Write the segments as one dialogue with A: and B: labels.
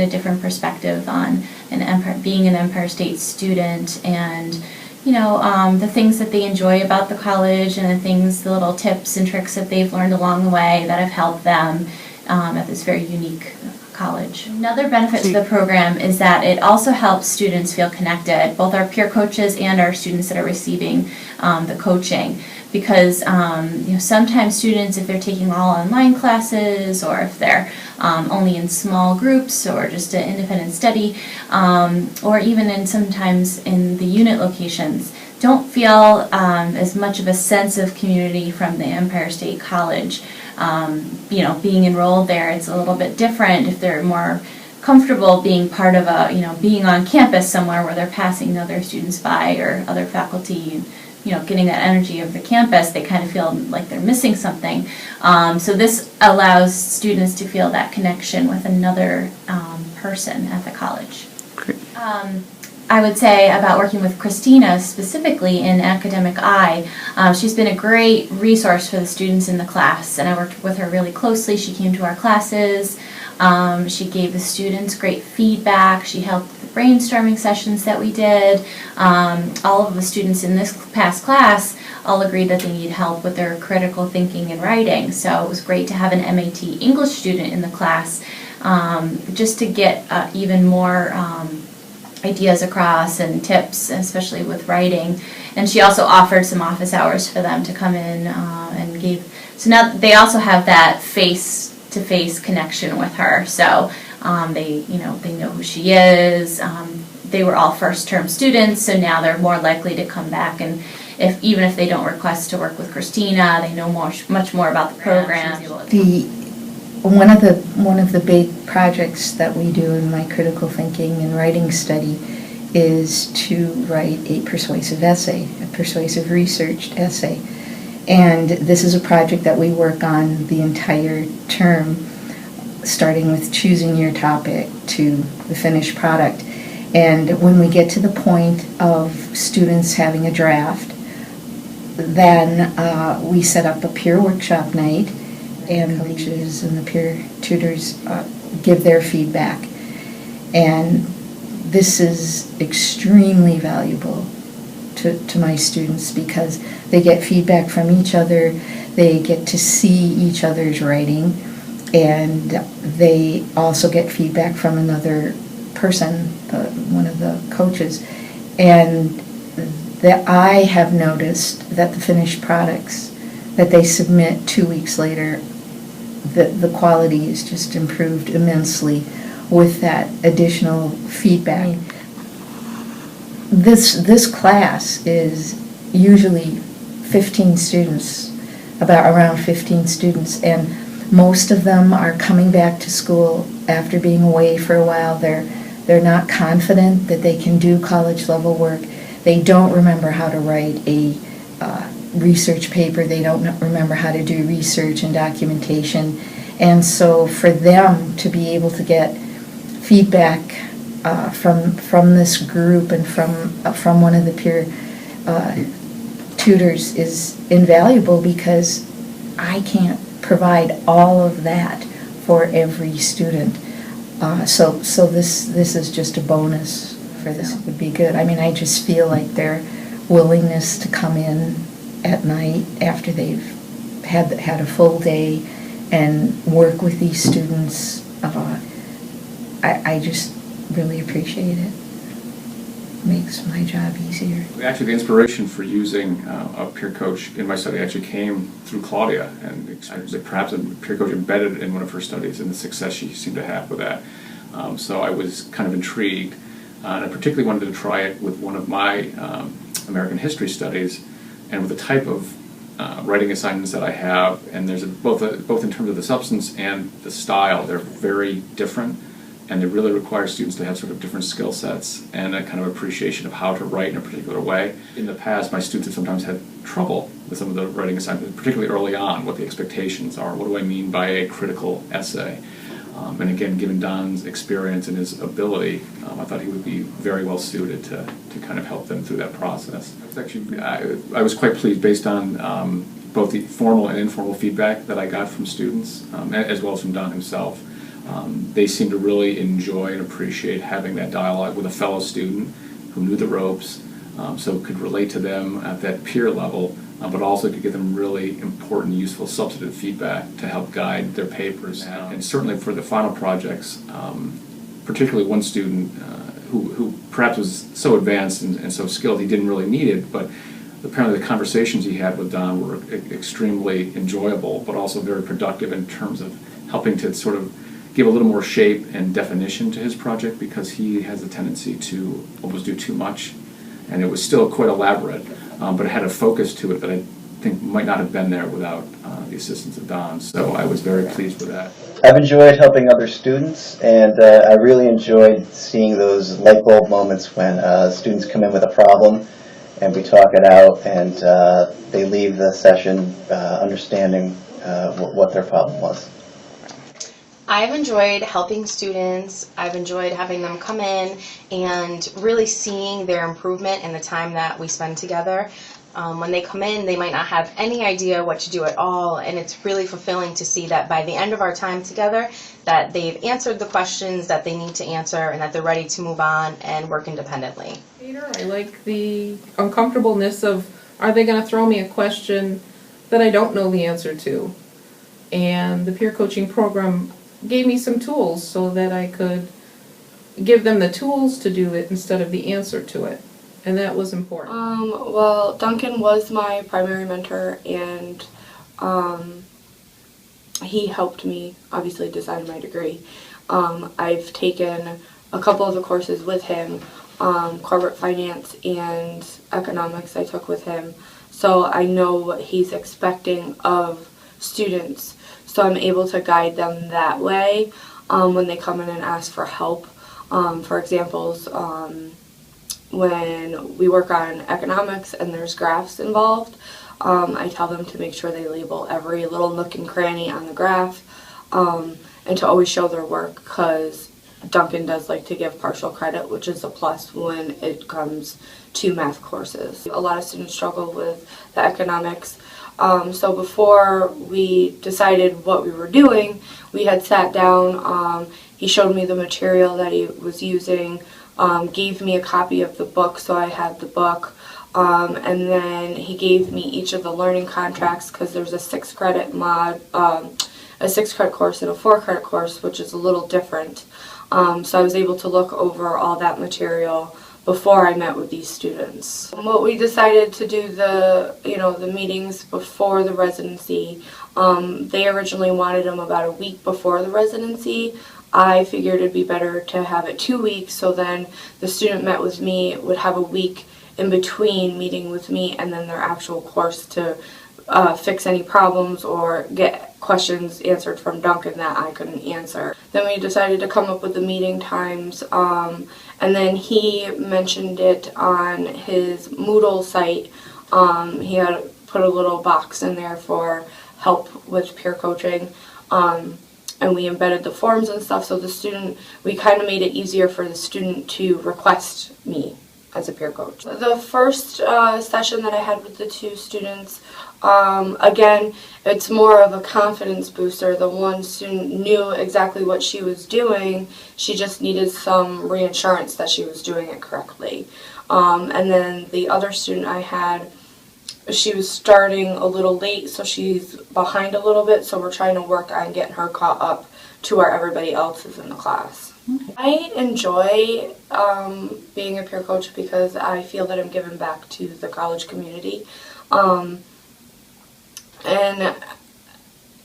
A: a different perspective on being an Empire State student, and the things that they enjoy about the college, and the little tips and tricks that they've learned along the way that have helped them at this very unique college. Another benefit to the program is that it also helps students feel connected, both our peer coaches and our students that are receiving the coaching. Because sometimes students, if they're taking all online classes, or if they're only in small groups, or just an independent study, or even sometimes in the unit locations, don't feel as much of a sense of community from the Empire State College. Being enrolled there, it's a little bit different if they're more comfortable being part of being on campus somewhere where they're passing other students by, or other faculty, getting that energy of the campus. They kind of feel like they're missing something. So this allows students to feel that connection with another person at the college.
B: Great.
A: I would say about working with Christina specifically in Academic Eye, she's been a great resource for the students in the class, and I worked with her really closely. She came to our classes. She gave the students great feedback. She helped with the brainstorming sessions that we did. All of the students in this past class all agreed that they need help with their critical thinking and writing. So it was great to have an MAT English student in the class, just to get even more ideas across and tips, especially with writing. And she also offered some office hours for them to come in and gave. So now they also have that face-to-face connection with her. So they know who she is. They were all first-term students, so now they're more likely to come back, and even if they don't request to work with Christina, they know much more about the program.
C: One of the big projects that we do in my critical thinking and writing study is to write a persuasive essay, a persuasive researched essay. And this is a project that we work on the entire term, starting with choosing your topic to the finished product. And when we get to the point of students having a draft, then we set up a peer workshop night, and coaches and the peer tutors give their feedback. And this is extremely valuable to my students, because they get feedback from each other, they get to see each other's writing, and they also get feedback from another person, one of the coaches. And I have noticed that the finished products that they submit 2 weeks later, the quality is just improved immensely with that additional feedback. This class is usually 15 students, around 15 students, and most of them are coming back to school after being away for a while. They're not confident that they can do college level work. They don't remember how to write a research paper. They don't remember how to do research and documentation. And so for them to be able to get feedback from this group and from one of the peer tutors is invaluable, because I can't provide all of that for every student. So this is just a bonus for this. It would be good. I mean, I just feel like their willingness to come in at night after they've had a full day and work with these students, I just really appreciate it. Makes my job easier.
B: Actually, the inspiration for using a peer coach in my study actually came through Claudia, and perhaps a peer coach embedded in one of her studies, and the success she seemed to have with that. So I was kind of intrigued, and I particularly wanted to try it with one of my American history studies, and with the type of writing assignments that I have, and there's both in terms of the substance and the style, they're very different, and they really require students to have sort of different skill sets and a kind of appreciation of how to write in a particular way. In the past, my students have sometimes had trouble with some of the writing assignments, particularly early on, what the expectations are. What do I mean by a critical essay? And again, given Don's experience and his ability, I thought he would be very well suited to kind of help them through that process. I was quite pleased based on both the formal and informal feedback that I got from students, as well as from Don himself. They seemed to really enjoy and appreciate having that dialogue with a fellow student who knew the ropes, so could relate to them at that peer level, but also could give them really important, useful, substantive feedback to help guide their papers. And certainly for the final projects, particularly one student who perhaps was so advanced and so skilled he didn't really need it, but apparently the conversations he had with Don were extremely enjoyable, but also very productive in terms of helping to sort of give a little more shape and definition to his project, because he has a tendency to almost do too much. And it was still quite elaborate, but it had a focus to it that I think might not have been there without the assistance of Don. So I was very pleased with that.
D: I've enjoyed helping other students, and I really enjoyed seeing those light bulb moments when students come in with a problem and we talk it out, and they leave the session understanding what their problem was.
E: I've enjoyed helping students. I've enjoyed having them come in and really seeing their improvement in the time that we spend together. When they come in, they might not have any idea what to do at all, and it's really fulfilling to see that by the end of our time together, that they've answered the questions that they need to answer and that they're ready to move on and work independently.
F: I like the uncomfortableness of, are they going to throw me a question that I don't know the answer to? And the peer coaching program gave me some tools so that I could give them the tools to do it instead of the answer to it. And that was important.
G: Well, Duncan was my primary mentor, and he helped me obviously decide my degree. I've taken a couple of the courses with him, corporate finance and economics I took with him, so I know what he's expecting of students, so I'm able to guide them that way when they come in and ask for help. For examples, when we work on economics and there's graphs involved, I tell them to make sure they label every little nook and cranny on the graph, and to always show their work, because Duncan does like to give partial credit, which is a plus when it comes to math courses. A lot of students struggle with the economics, so before we decided what we were doing, we had sat down. He showed me the material that he was using, gave me a copy of the book, so I had the book, and then he gave me each of the learning contracts, because there's a 6-credit a 6-credit course and a 4-credit course, which is a little different. So I was able to look over all that material before I met with these students. What we decided to do the meetings before the residency, they originally wanted them about a week before the residency. I figured it'd be better to have it 2 weeks, so then the student met with me would have a week in between meeting with me and then their actual course to fix any problems or get questions answered from Duncan that I couldn't answer. Then we decided to come up with the meeting times, and then he mentioned it on his Moodle site. He had put a little box in there for help with peer coaching. And we embedded the forms and stuff, so we kind of made it easier for the student to request me as a peer coach. The first session that I had with the 2 students, again, it's more of a confidence booster. The one student knew exactly what she was doing, she just needed some reassurance that she was doing it correctly. And then the other student I had, she was starting a little late, so she's behind a little bit, so we're trying to work on getting her caught up to where everybody else is in the class. Okay. I enjoy being a peer coach because I feel that I'm giving back to the college community. And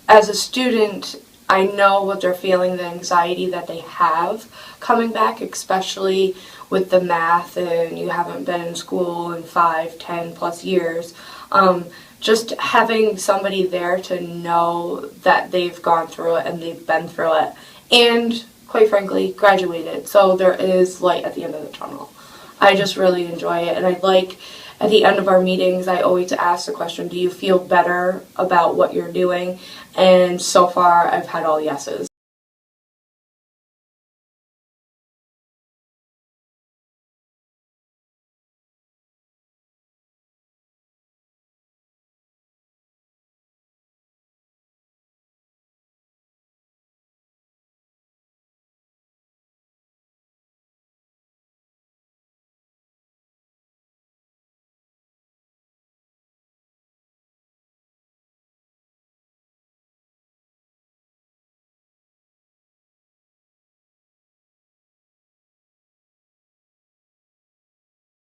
G: as a student, I know what they're feeling, the anxiety that they have coming back, especially with the math and you haven't been in school in 5, 10 plus years. Just having somebody there to know that they've gone through it and they've been through it and, quite frankly, graduated. So there is light at the end of the tunnel. I just really enjoy it, and I like, at the end of our meetings, I always ask the question, do you feel better about what you're doing? And so far, I've had all yeses.